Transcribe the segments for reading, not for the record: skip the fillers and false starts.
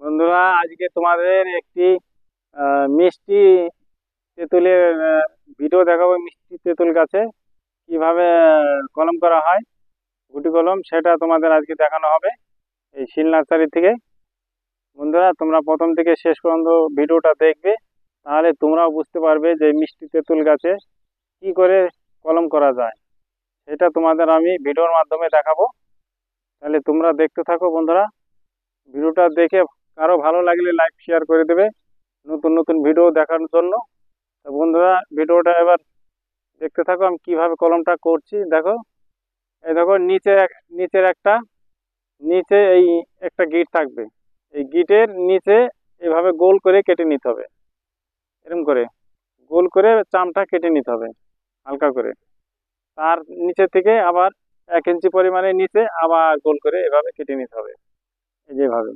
বন্ধুরা, আজকে তোমাদের একটি মিষ্টি তেঁতুলের ভিডিও দেখাবো। মিষ্টি তেঁতুল গাছে কিভাবে কলম করা হয়, গুটি কলম, সেটা তোমাদের আজকে দেখানো হবে এই শিল নার্সারি থেকে। বন্ধুরা, তোমরা প্রথম থেকে শেষ পর্যন্ত ভিডিওটা দেখবে, তাহলে তোমরাও বুঝতে পারবে যে মিষ্টি তেঁতুল গাছে কি করে কলম করা যায়। সেটা তোমাদের আমি ভিডিওর মাধ্যমে দেখাবো। তাহলে তোমরা দেখতে থাকো বন্ধুরা। ভিডিওটা দেখে কারো ভালো লাগলে লাইক শেয়ার করে দেবে নতুন নতুন ভিডিও দেখার জন্য। তো বন্ধুরা, ভিডিওটা এবার দেখতে থাকো আমি কিভাবে কলমটা করছি। দেখো, এই দেখো নিচে এই একটা গিট থাকবে। এই গিটের নিচে এভাবে গোল করে কেটে নিতে হবে। এরকম করে গোল করে চামটা কেটে নিতে হবে হালকা করে। তার নিচে থেকে আবার 1 ইঞ্চি পরিমাণে নিচে আবার গোল করে এভাবে কেটে নিতে হবে। এই যেভাবে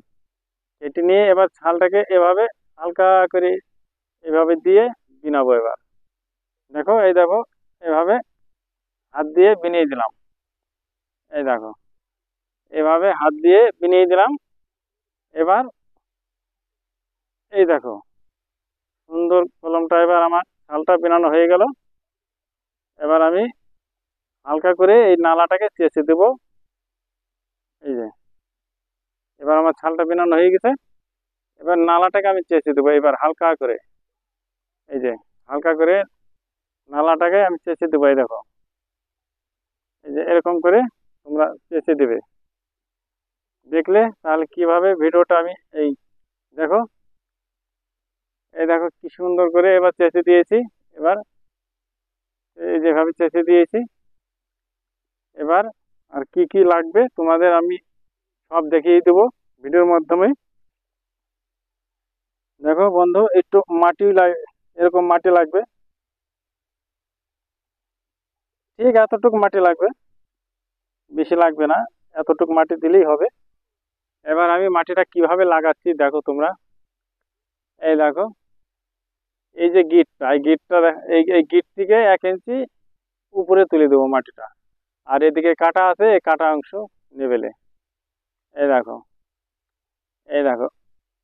কেটে নিয়ে এবার ছালটাকে এভাবে হালকা করে এভাবে দিয়ে বিনাবো। এবার দেখো, এই দেখো, এভাবে হাত দিয়ে বিনিয়ে দিলাম। এই দেখো, এভাবে হাত দিয়ে বিনিয়ে দিলাম। এবার এই দেখো, সুন্দর কলমটা এবার আমার ছালটা বিনানো হয়ে গেল। এবার আমি হালকা করে এই নালাটাকে চেঁচে দেবো। এই যে, এবার আমার ছালটা বিনানো হয়ে গেছে। এবার নালাটাকে আমি চেঁচে দেবো এবার হালকা করে। এই যে, হালকা করে নালাটাকে আমি চেঁচে দেবো। এই দেখো, এই যে এরকম করে তোমরা চেঁচে দেবে। দেখলে তাহলে কিভাবে ভিডিওটা আমি এই দেখো, এই দেখো কি সুন্দর করে এবার চেঁচে দিয়েছি। এবার এই যেভাবে চেঁচে দিয়েছি, এবার আর কি কি লাগবে তোমাদের আমি সব দেখিয়ে দেবো ভিডিওর মাধ্যমে। দেখো বন্ধু, একটু মাটি এরকম মাটি লাগবে। ঠিক এতটুকু মাটি লাগবে, বেশি লাগবে না, এতটুকু মাটি দিলেই হবে। এবার আমি মাটিটা কিভাবে লাগাচ্ছি দেখো তোমরা। এই দেখো, এই যে গিটটা, এই গিটটা এই গিট থেকে 1 ইঞ্চি উপরে তুলে দেবো মাটিটা। আর এদিকে কাটা আছে, এই কাটা অংশ নেবেলে। এই দেখো, এই দেখো,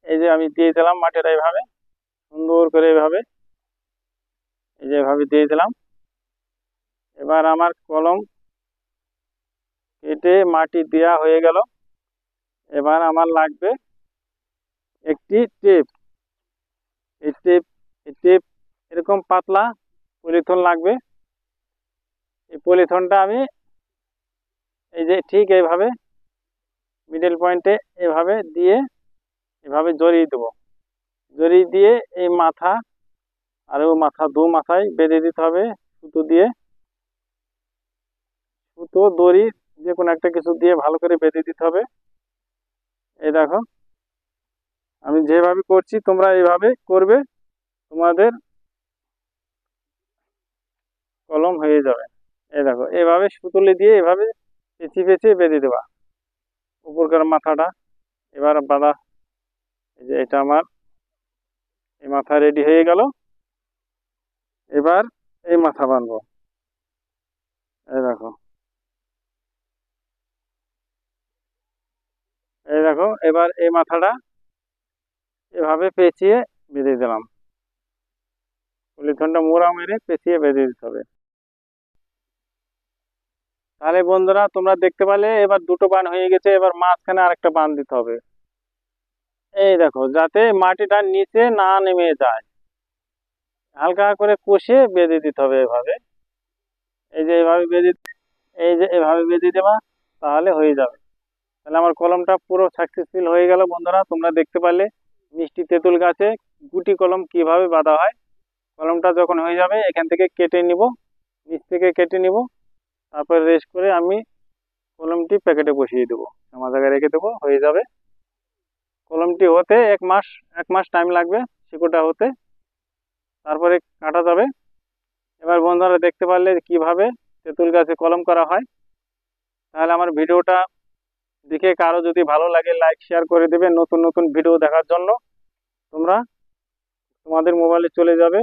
এই যে আমি দিয়ে দিলাম মাটিটা এইভাবে সুন্দর করে এইভাবে, এই যে এভাবে দিয়ে দিলাম। এবার আমার কলম কেটে মাটি দেওয়া হয়ে গেল। এবার আমার লাগবে একটি টেপ। এই টেপ এই টেপ এরকম পাতলা পলিথন লাগবে। এই পলিথনটা আমি এই যে ঠিক এইভাবে মিডল পয়েন্টে এভাবে দিয়ে এভাবে জড়িয়ে দেবো। জড়িয়ে দিয়ে এই মাথা আর ও মাথা, দু মাথায় বেঁধে দিতে হবে সুতো দিয়ে। সুতো, দড়ি, যে কোনো একটা কিছু দিয়ে ভালো করে বেঁধে দিতে হবে। এই দেখো, আমি যেভাবে করছি তোমরা এইভাবে করবে, তোমাদের কলম হয়ে যাবে। এই দেখো, এভাবে সুতুলি দিয়ে এভাবে পেঁচিয়ে পেঁচিয়ে বেঁধে দেবা উপরকার মাথাটা। এবার বাঁধা, এই যে এটা আমার এই মাথা রেডি হয়ে গেল। এবার এই মাথা বাঁধবো। এই দেখো, এই দেখো, এবার এই মাথাটা এভাবে পেঁচিয়ে বেঁধে দিলাম। পলিথনটা মোড়া মেরে পেঁচিয়ে বেঁধে দিতে হবে। তাহলে বন্ধুরা, তোমরা দেখতে পালে এবার দুটো বান হয়ে গেছে। এবার মাঝখানে আরেকটা বান দিতে হবে। এই দেখো, যাতে মাটিটা নিচে না নেমে যায়, হালকা করে কষিয়ে বেঁধে দিতে হবে এভাবে। এই যে এভাবে বেঁধে, এই যে এভাবে বেঁধে দেবা, তাহলে হয়ে যাবে। তাহলে আমার কলমটা পুরো সাকসেসফুল হয়ে গেল। বন্ধুরা, তোমরা দেখতে পারলে মিষ্টি তেঁতুল গাছে গুটি কলম কিভাবে বাঁধা হয়। কলমটা যখন হয়ে যাবে এখান থেকে কেটে নিব, নিচ থেকে কেটে নিব। তারপর রেস্ট করে আমি কলমটি প্যাকেটে বসিয়ে দেবো, আমার জায়গায় রেখে দেবো, হয়ে যাবে। কলমটি হতে 1 মাস, 1 মাস টাইম লাগবে শিকড়টা হতে, তারপরে কাটা যাবে। এবার বন্ধুরা দেখতে পারলে কিভাবে তেঁতুল গাছে কলম করা হয়। তাহলে আমার ভিডিওটা দেখে কারো যদি ভালো লাগে লাইক শেয়ার করে দেবে নতুন নতুন ভিডিও দেখার জন্য। তোমরা তোমাদের মোবাইলে চলে যাবে।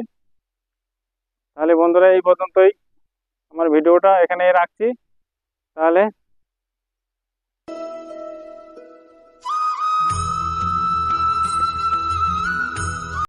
তাহলে বন্ধুরা, এই পর্যন্তই, আমার ভিডিওটা এখানে রাখছি। তাহলে